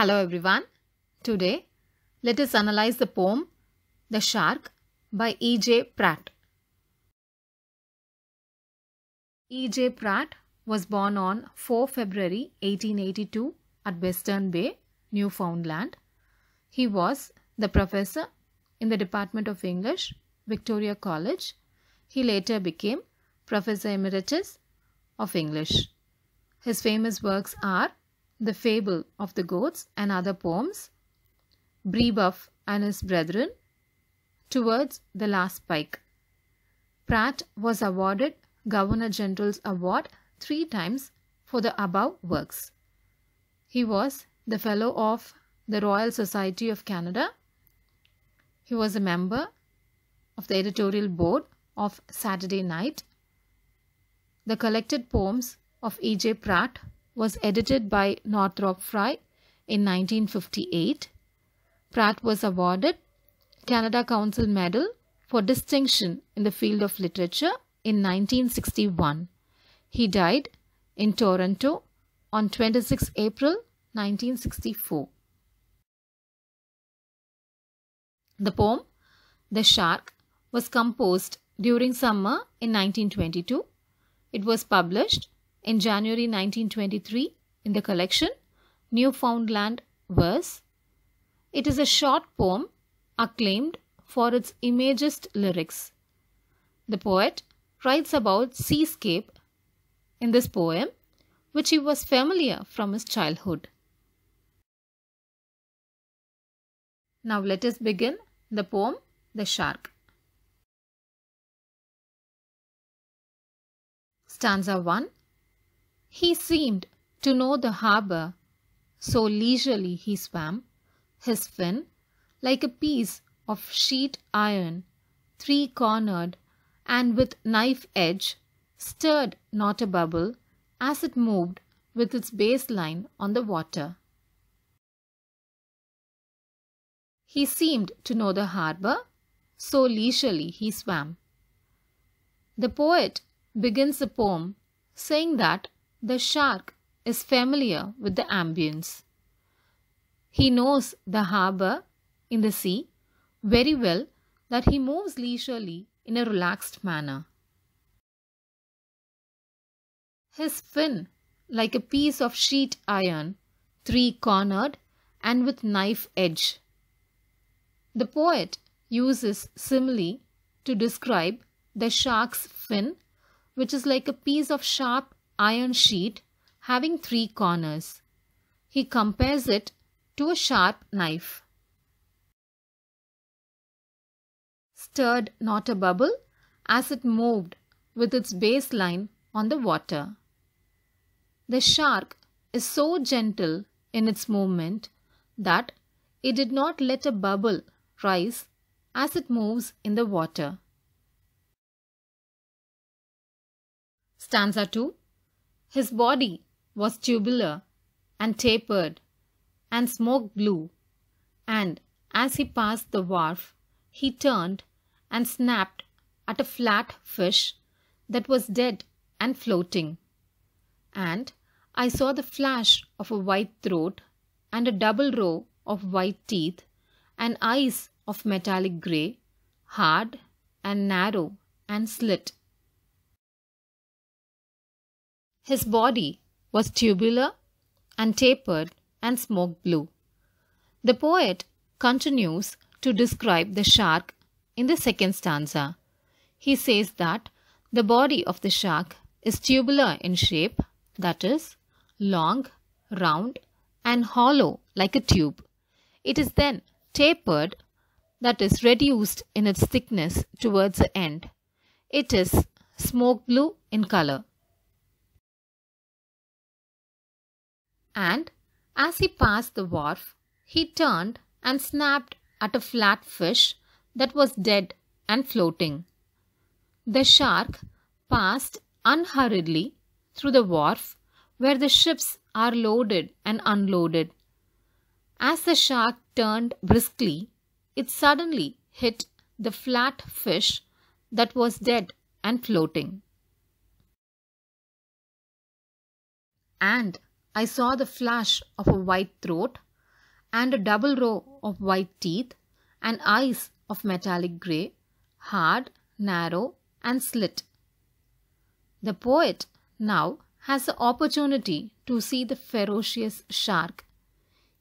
Hello everyone. Today, let us analyze the poem The Shark by E.J. Pratt. E.J. Pratt was born on 4 February 1882 at Western Bay, Newfoundland. He was the professor in the Department of English, Victoria College. He later became Professor Emeritus of English. His famous works are The Fable of the Goats and Other Poems, Brebeuf and His Brethren, Towards the Last Pike. Pratt was awarded Governor General's Award 3 times for the above works. He was the Fellow of the Royal Society of Canada. He was a member of the editorial board of Saturday Night. The collected poems of E.J. Pratt was edited by Northrop Frye in 1958. Pratt was awarded Canada Council Medal for Distinction in the Field of Literature in 1961. He died in Toronto on 26 April 1964. The poem The Shark was composed during summer in 1922. It was published in January 1923 in the collection Newfoundland Verse. It is a short poem acclaimed for its imagist lyrics. The poet writes about seascape in this poem, which he was familiar from his childhood. Now let us begin the poem The Shark. Stanza 1. He seemed to know the harbour, so leisurely he swam, his fin, like a piece of sheet iron, 3-cornered, and with knife edge, stirred not a bubble as it moved with its baseline on the water. He seemed to know the harbour, so leisurely he swam. The poet begins the poem saying that the shark is familiar with the ambience. He knows the harbour in the sea very well, that he moves leisurely in a relaxed manner. His fin, like a piece of sheet iron, 3-cornered and with knife edge. The poet uses simile to describe the shark's fin, which is like a piece of sharp iron sheet having 3 corners. He compares it to a sharp knife. Stirred not a bubble as it moved with its baseline on the water. The shark is so gentle in its movement that it did not let a bubble rise as it moves in the water. Stanza 2. His body was tubular and tapered and smoke blue, and as he passed the wharf, he turned and snapped at a flat fish that was dead and floating. And I saw the flash of a white throat and a double row of white teeth and eyes of metallic grey, hard and narrow and slit. His body was tubular and tapered and smoke blue. The poet continues to describe the shark in the second stanza. He says that the body of the shark is tubular in shape, that is, long, round, and hollow like a tube. It is then tapered, that is, reduced in its thickness towards the end. It is smoke blue in color. And as he passed the wharf, he turned and snapped at a flat fish that was dead and floating. The shark passed unhurriedly through the wharf where the ships are loaded and unloaded. As the shark turned briskly, it suddenly hit the flat fish that was dead and floating. And I saw the flash of a white throat and a double row of white teeth and eyes of metallic grey, hard, narrow, and slit. The poet now has the opportunity to see the ferocious shark.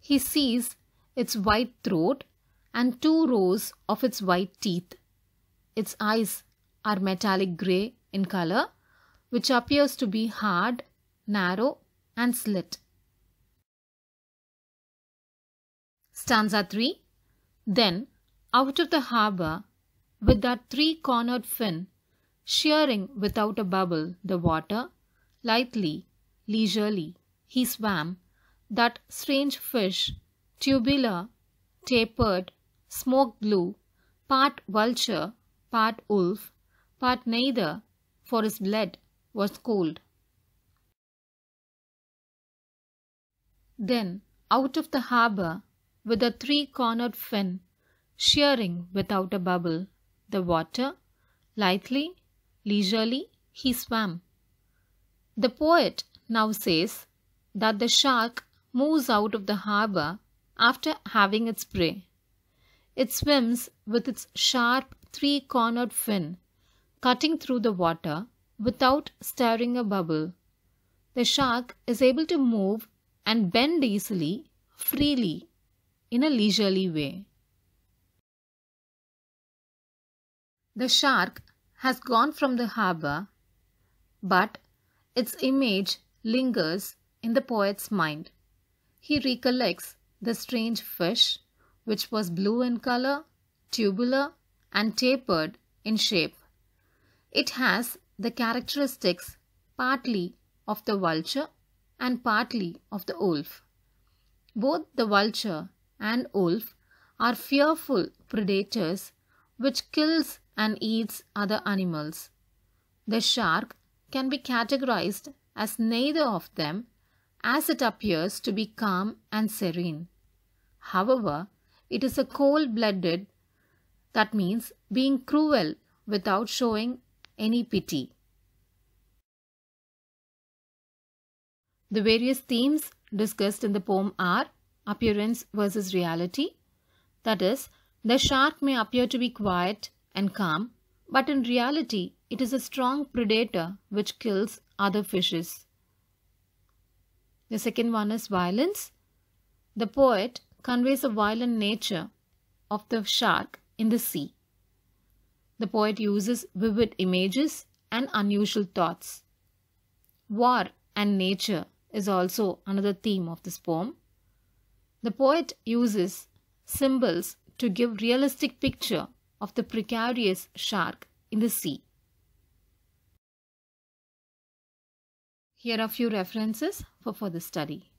He sees its white throat and 2 rows of its white teeth. Its eyes are metallic grey in color, which appears to be hard, narrow, and slit. Stanza 3. Then, out of the harbour, with that 3-cornered fin, shearing without a bubble the water, lightly, leisurely, he swam, that strange fish, tubular, tapered, smoke blue, part vulture, part wolf, part neither, for his blood was cold. Then, out of the harbour, with a 3-cornered fin, shearing without a bubble, the water, lightly, leisurely, he swam. The poet now says that the shark moves out of the harbour after having its prey. It swims with its sharp 3-cornered fin, cutting through the water without stirring a bubble. The shark is able to move and bend easily, freely, in a leisurely way. The shark has gone from the harbour, but its image lingers in the poet's mind. He recollects the strange fish, which was blue in color, tubular, and tapered in shape. It has the characteristics partly of the vulture and partly of the wolf. Both the vulture and wolf are fearful predators which kills and eats other animals. The shark can be categorized as neither of them, as it appears to be calm and serene. However, it is a cold-blooded, that means being cruel without showing any pity. The various themes discussed in the poem are appearance versus reality. That is, the shark may appear to be quiet and calm, but in reality it is a strong predator which kills other fishes. The second one is violence. The poet conveys a violent nature of the shark in the sea. The poet uses vivid images and unusual thoughts. War and nature is also another theme of this poem. The poet uses symbols to give realistic picture of the precarious shark in the sea. Here are a few references for further study.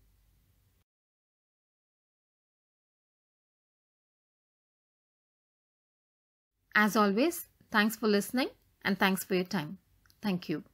As always, thanks for listening and thanks for your time. Thank you.